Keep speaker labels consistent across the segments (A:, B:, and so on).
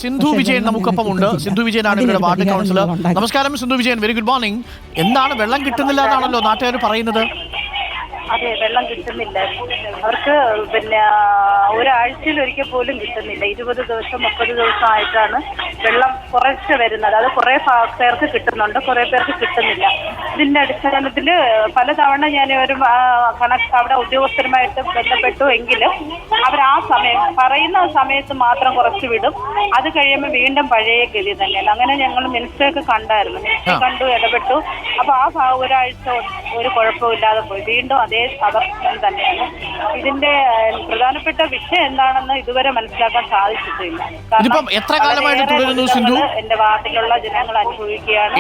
A: സിന്ധു വിജയൻ നമുക്കൊപ്പം ഉണ്ട്. സിന്ധു വിജയനാണ് ഇവരുടെ വാർഡ് കൗൺസിലർ. നമസ്കാരം Sindhu Vijayan, very good morning. എന്താണ് വെള്ളം കിട്ടുന്നില്ല എന്നാണല്ലോ നാട്ടുകാർ പറയുന്നത്?
B: അതെ, വെള്ളം കിട്ടുന്നില്ല. അവർക്ക് പിന്നെ ഒരാഴ്ചയിൽ ഒരിക്കൽ പോലും കിട്ടുന്നില്ല. 20 ദിവസം 30 ദിവസം ആയിട്ടാണ് വെള്ളം കുറച്ച് വരുന്നത്. അത് കുറെ പേർക്ക് കിട്ടുന്നുണ്ട്, കുറെ പേർക്ക് കിട്ടുന്നില്ല. ഇതിന്റെ അടിസ്ഥാനത്തിൽ പലതവണ ഞാൻ ഒരു കണക്ക് അവിടെ ഉദ്യോഗസ്ഥരുമായിട്ട് ബന്ധപ്പെട്ടു. എങ്കിലും അവർ ആ സമയം പറയുന്ന സമയത്ത് മാത്രം കുറച്ച് വിടും. അത് കഴിയുമ്പോൾ വീണ്ടും പഴയ ഗതി തന്നെയാണ്. അങ്ങനെ ഞങ്ങൾ മിനിസ്റ്ററൊക്കെ കണ്ടായിരുന്നു, മിനിസ്റ്റർ കണ്ടു, ഇടപെട്ടു. അപ്പൊ ആ ഒരാഴ്ച ഒരു കുഴപ്പമില്ലാതെ പോയി. വീണ്ടും അതേ അവസ്ഥ തന്നെയാണ്. ഇതിന്റെ പ്രധാനപ്പെട്ട വിഷയം എന്താണെന്ന് ഇതുവരെ മനസ്സിലാക്കാൻ സാധിച്ചിട്ടില്ല. കാരണം എന്റെ വാർഡിലുള്ള ജനങ്ങൾ അനുഭവിക്കുകയാണ്.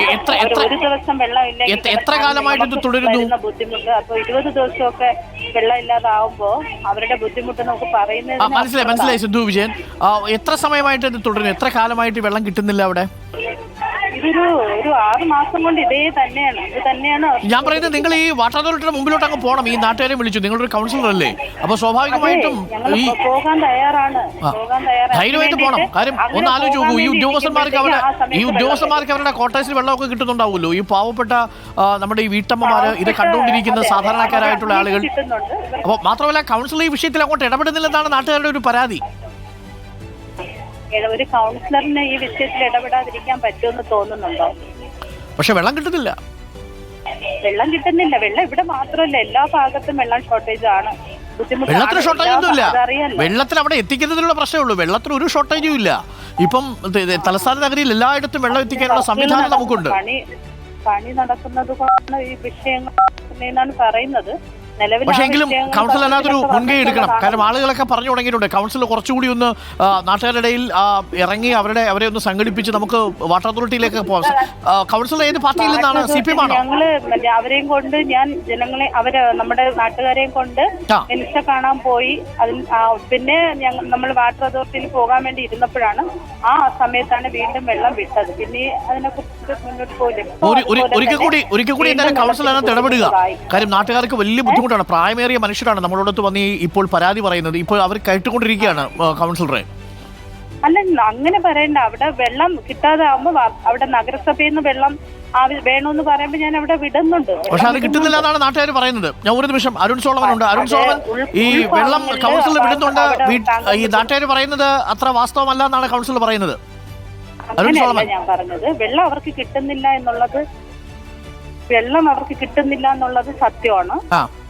B: ഒരു ദിവസം വെള്ളം ഇല്ലെങ്കിൽ ബുദ്ധിമുട്ട്. അപ്പൊ 20 ദിവസമൊക്കെ വെള്ളം ഇല്ലാതാവുമ്പോ അവരുടെ ബുദ്ധിമുട്ട് നമുക്ക് പറയുന്നത്
A: മനസ്സിലായി. സിന്ധു വിജയൻ, എത്ര സമയമായിട്ട് ഇത് തുടരുന്നു? എത്ര കാലമായിട്ട് വെള്ളം കിട്ടുന്നില്ല അവിടെ?
B: ഒരു 6 മാസം കൊണ്ട് ഇത് തന്നെയാണ്
A: ഞാൻ പറയുന്നത്. നിങ്ങൾ ഈ വാട്ടർ അതോറിറ്റിയുടെ മുമ്പിലോട്ട് അങ്ങ് പോകണം. ഈ നാട്ടുകാരെ വിളിച്ചു, നിങ്ങളൊരു കൗൺസിലർ അല്ലേ? അപ്പൊ സ്വാഭാവികമായിട്ടും
B: പോകാൻ തയ്യാറാണ്.
A: ധൈര്യമായിട്ട് പോകണം. കാര്യം ഒന്ന് ആലോചിച്ച് നോക്കൂ, ഈ ഉദ്യോഗസ്ഥന്മാർക്ക് അവരുടെ ക്വാർട്ടേഴ്സിൽ വെള്ളമൊക്കെ കിട്ടുന്നുണ്ടാവുമല്ലോ. ഈ പാവപ്പെട്ട നമ്മുടെ ഈ വീട്ടമ്മമാര്, ഇത് കണ്ടുകൊണ്ടിരിക്കുന്ന സാധാരണക്കാരായിട്ടുള്ള ആളുകൾ. അപ്പൊ മാത്രമല്ല, കൗൺസിലർ ഈ വിഷയത്തിൽ അങ്ങോട്ട് ഇടപെടുന്നില്ലെന്നാണ് നാട്ടുകാരുടെ ഒരു പരാതി.
B: ഒരു കൗൺസിലറിന് ഈ വിഷയത്തിൽ ഇടപെടാതിരിക്കാൻ പറ്റുമെന്ന് തോന്നുന്നുണ്ടോ?
A: പക്ഷെ വെള്ളം കിട്ടുന്നില്ല.
B: വെള്ളം ഇവിടെ മാത്രമല്ല, എല്ലാ ഭാഗത്തും വെള്ളം ഷോർട്ടേജ് ആണ്.
A: വെള്ളത്തിന് ഷോർട്ടേജ് ഒന്നുമില്ല. വെള്ളത്തിന് അവിടെ എത്തിക്കുന്നതിനുള്ള പ്രശ്നമേ ഉള്ളൂ. വെള്ളത്തിന് ഒരു ഷോർട്ടേജും ഇല്ല. ഇപ്പം തലസ്ഥാന നഗരിയിൽ എല്ലായിടത്തും വെള്ളം എത്തിക്കാനുള്ള സംവിധാനം നമുക്കുണ്ട്.
B: പണി നടക്കുന്നത് കൊണ്ടാണ് ഈ വിഷയങ്ങൾ എന്നാണ് പറയുന്നത്.
A: പക്ഷേ എങ്കിലും കൗൺസിൽ അതിനകത്തൊരു മുൻകൈ എടുക്കണം. കാരണം ആളുകളൊക്കെ പറഞ്ഞു തുടങ്ങിയിട്ടുണ്ട്. കൗൺസിൽ കുറച്ചുകൂടി ഒന്ന് നാട്ടുകാരുടെ ഇടയിൽ ഇറങ്ങി അവരെ ഒന്ന് സംഘടിപ്പിച്ച് നമുക്ക് വാട്ടർ അതോറിറ്റിയിലേക്ക് പോകാം. കൗൺസിൽ ഏത് പാർട്ടിയിൽ നിന്നാണ്? CPM ആണോ?
B: ഞങ്ങള് അവരെയും കൊണ്ട് ഞാൻ നമ്മുടെ നാട്ടുകാരെയും കൊണ്ട് മിനിസ്റ്റർ കാണാൻ പോയി. പിന്നെ നമ്മൾ വാട്ടർ അതോറിറ്റിയിൽ പോകാൻ വേണ്ടി ഇരുന്നപ്പോഴാണ് ആ സമയത്താണ് വീണ്ടും വെള്ളം വിട്ടത്. പിന്നെ അതിനെ കുറിച്ച് മുന്നോട്ട് പോയില്ല.
A: ഒരിക്കൽ കൂടി എന്തായാലും കൗൺസിൽ അതിനകത്ത് ഇടപെടുക. കാര്യം നാട്ടുകാർക്ക് വലിയ ബുദ്ധിമുട്ടാണ്. പ്രായമേറിയ മനുഷ്യരാണ് നമ്മളോടൊത്ത് വന്ന് ഇപ്പോൾ പരാതി പറയുന്നത്. ഇപ്പോൾ അവർ കേട്ടുകൊണ്ടിരിക്കുകയാണ് കൗൺസിലറെ.
B: അല്ല, അങ്ങനെ പറയണ്ട. അവിടെ വെള്ളം കിട്ടാതെ ആവുമ്പോ അവിടെ നഗരസഭയിൽ നിന്ന് വെള്ളം വേണമെന്ന് പറയുമ്പോ ഞാൻ അവിടെ വിടുന്നുണ്ട്.
A: പക്ഷെ അത് കിട്ടുന്നില്ല എന്നാണ് നാട്ടുകാർ പറയുന്നത്. ഞാൻ ഒരു നിമിഷം, അരുൺ സോളമൻ ഉണ്ട്. അരുൺ സോളമൻ, ഈ വെള്ളം കൗൺസിൽ വിടുന്നുണ്ട്, ഈ നാട്ടുകാർ പറയുന്നത് അത്ര വാസ്തവമല്ല എന്നാണ് കൗൺസിൽ പറയുന്നത്.
B: അങ്ങനെയല്ല ഞാൻ പറഞ്ഞത്. വെള്ളം അവർക്ക് കിട്ടുന്നില്ല എന്നുള്ളത് സത്യമാണ്.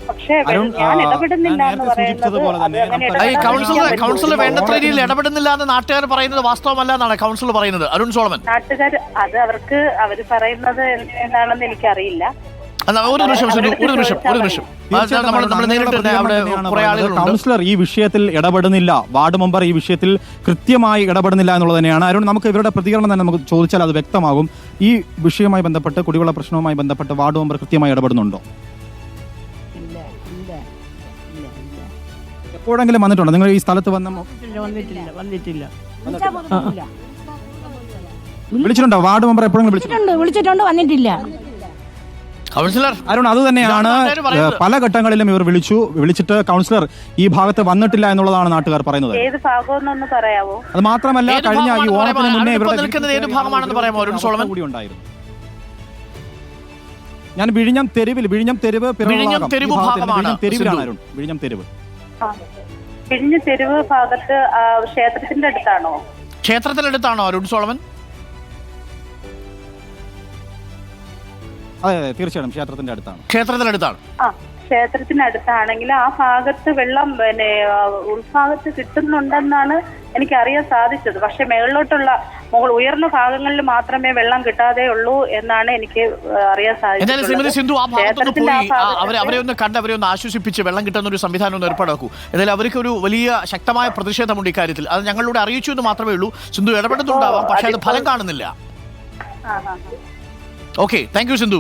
B: പക്ഷേ ഞാൻ ഇടപെടുന്നില്ല എന്ന് പറയുന്നത്
A: കൗൺസിൽ വേണ്ടത്ര രീതിയിൽ ഇടപെടുന്നില്ല എന്ന് നാട്ടുകാർ പറയുന്നത് വാസ്തവമല്ല എന്നാണ് കൗൺസിൽ പറയുന്നത്. അരുൺ സോളമൻ,
B: നാട്ടുകാർ അത് അവര് പറയുന്നത് എന്താണെന്ന് എനിക്കറിയില്ല.
C: കൗൺസിലർ ഈ വിഷയത്തിൽ ഇടപെടുന്നില്ല, വാർഡ് മെമ്പർ ഈ വിഷയത്തിൽ കൃത്യമായി ഇടപെടുന്നില്ല എന്നുള്ളത് തന്നെയാണ്. അരുൺ, നമുക്ക് ഇവരുടെ പ്രതികരണം തന്നെ നമുക്ക് ചോദിച്ചാൽ അത് വ്യക്തമാകും. ഈ വിഷയവുമായി ബന്ധപ്പെട്ട്, കുടിവെള്ള പ്രശ്നവുമായി ബന്ധപ്പെട്ട് വാർഡ് മെമ്പർ കൃത്യമായി ഇടപെടുന്നുണ്ടോ? എപ്പോഴെങ്കിലും വന്നിട്ടുണ്ടോ? നിങ്ങൾ ഈ സ്ഥലത്ത് വിളിച്ചിട്ടുണ്ടോ? വാർഡ് മെമ്പർ എപ്പോഴെങ്കിലും
D: വിളിച്ചിട്ടുണ്ട്, വന്നിട്ടില്ല.
A: കൗൺസിലർ
C: അരുൺ, അത് തന്നെയാണ് പല ഘട്ടങ്ങളിലും ഇവർ വിളിച്ചിട്ട് കൗൺസിലർ ഈ ഭാഗത്ത് വന്നിട്ടില്ല എന്നുള്ളതാണ് നാട്ടുകാർ പറയുന്നത്.
B: ഏത് ഭാഗമെന്നൊന്ന് പറയാവോ?
C: അത് മാത്രമല്ല, കഴിഞ്ഞ ഈ ഓണത്തിന് മുന്നേ ഇവരുടെ
A: കൂടി
C: ഉണ്ടായിരുന്നു. ഞാൻ വിഴിഞ്ഞം തെരുവ് തെരുവിലാണ് അരുൺ. വിഴിഞ്ഞം
B: തെരുവ് ഭാഗത്ത്
A: ക്ഷേത്രത്തിനടുത്താണോ അരുൺ സോളമൻ?
C: അതെ, തീർച്ചയായും ക്ഷേത്രത്തിനടുത്താണ്.
B: ക്ഷേത്രത്തിനടുത്താണെങ്കിൽ ആ ഭാഗത്ത് വെള്ളം ഉൾഭാഗത്ത് കിട്ടുന്നുണ്ടെന്നാണ് എനിക്കറിയാൻ സാധിച്ചത്. പക്ഷെ ഉയർന്ന ഭാഗങ്ങളിൽ മാത്രമേ വെള്ളം കിട്ടാതെ ഉള്ളൂ എന്നാണ് എനിക്ക് അറിയാൻ സാധിച്ചത്.
A: അവരെ ഒന്ന് ആശ്വസിപ്പിച്ച് വെള്ളം കിട്ടുന്ന ഒരു സംവിധാനം ഒന്ന് ഏർപ്പാടാക്കൂ. എന്നാലും അവർക്ക് ഒരു വലിയ ശക്തമായ പ്രതിഷേധമുണ്ട് ഇക്കാര്യത്തിൽ. അത് ഞങ്ങളിലൂടെ അറിയിച്ചു എന്ന് മാത്രമേ ഉള്ളൂ. സിന്ധു ഇടപെടുന്നുണ്ടാവാം, പക്ഷെ അത് ഫലം കാണുന്നില്ല. Okay, thank you Sindhu.